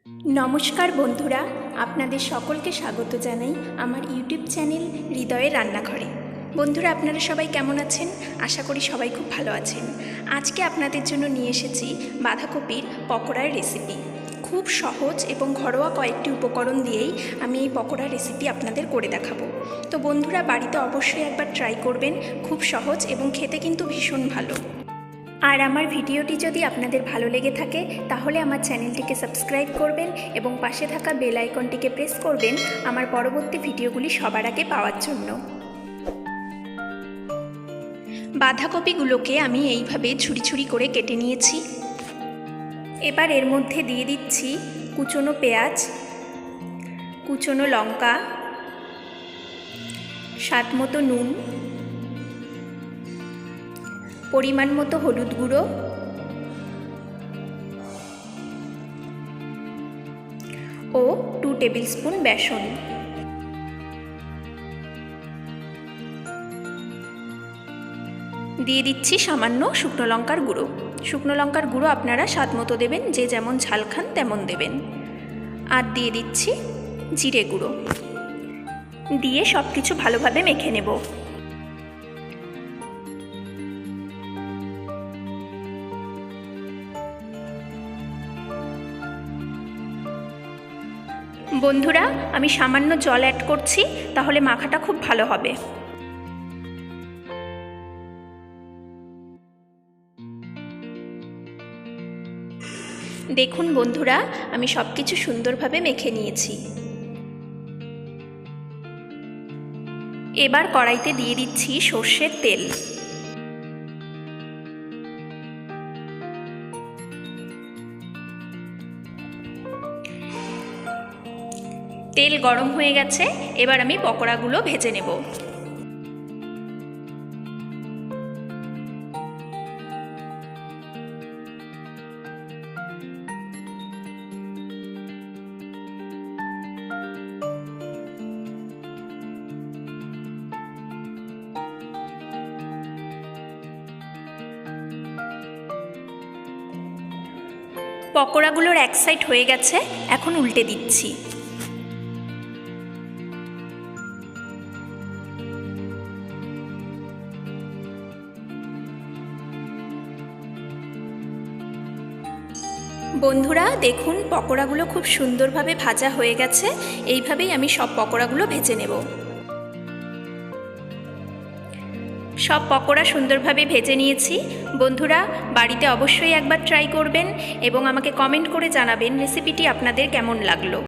নমস্কার বন্ধুরা, আপনাদের সকলকে স্বাগত জানাই আমার ইউটিউব চ্যানেল হৃদয়ের রান্নাঘরে। বন্ধুরা, আপনারা সবাই কেমন আছেন? আশা করি সবাই খুব ভালো আছেন। আজকে আপনাদের জন্য নিয়ে এসেছি বাঁধাকপির পকোড়ার রেসিপি। খুব সহজ এবং ঘরোয়া কয়েকটি উপকরণ দিয়েই আমি এই পকোড়ার রেসিপি আপনাদের করে দেখাবো। তো বন্ধুরা, বাড়িতে অবশ্যই একবার ট্রাই করবেন। খুব সহজ এবং খেতে কিন্তু ভীষণ ভালো। আর আমার ভিডিওটি যদি আপনাদের ভালো লেগে থাকে তাহলে আমার চ্যানেলটিকে সাবস্ক্রাইব করবেন এবং পাশে থাকা বেল আইকনটিকে প্রেস করবেন আমার পরবর্তী ভিডিওগুলি সবার আগে পাওয়ার জন্য। বাঁধাকপিগুলোকে আমি এইভাবে ছুরি ছুরি করে কেটে নিয়েছি। এবার এর মধ্যে দিয়ে দিচ্ছি কুচনো পেঁয়াজ, কুচনো লঙ্কা, স্বাদ মতো নুন, পরিমাণ মতো হলুদ গুঁড়ো ও 2 টেবিল স্পুন বেসন। দিয়ে দিচ্ছি সামান্য শুকনো লঙ্কার গুঁড়ো। শুকনো লঙ্কার গুঁড়ো আপনারা স্বাদ মতো দেবেন, যে যেমন ঝাল খান তেমন দেবেন। আর দিয়ে দিচ্ছি জিরে গুঁড়ো। দিয়ে সব কিছু ভালোভাবে মেখে নেব। বন্ধুরা, আমি সামান্য জল অ্যাড করছি, তাহলে মাখাটা খুব ভালো হবে। দেখুন বন্ধুরা, আমি সব কিছু সুন্দরভাবে মেখে নিয়েছি। এবার কড়াইতে দিয়ে দিচ্ছি সর্ষের তেল। তেল গরম হয়ে গেছে, এবার আমি পকোড়াগুলো ভেজে নেব। পকোড়াগুলোর এক সাইড হয়ে গেছে, এখন উল্টে দিচ্ছি। বন্ধুরা দেখুন, পকোড়াগুলো খুব সুন্দরভাবে ভাজা হয়ে গেছে। এইভাবেই আমি সব পকোড়াগুলো ভেজে নেব। সব পকোড়া সুন্দরভাবে ভেজে নিয়েছি। বন্ধুরা, বাড়িতে অবশ্যই একবার ট্রাই করবেন এবং আমাকে কমেন্ট করে জানাবেন রেসিপিটি আপনাদের কেমন লাগলো।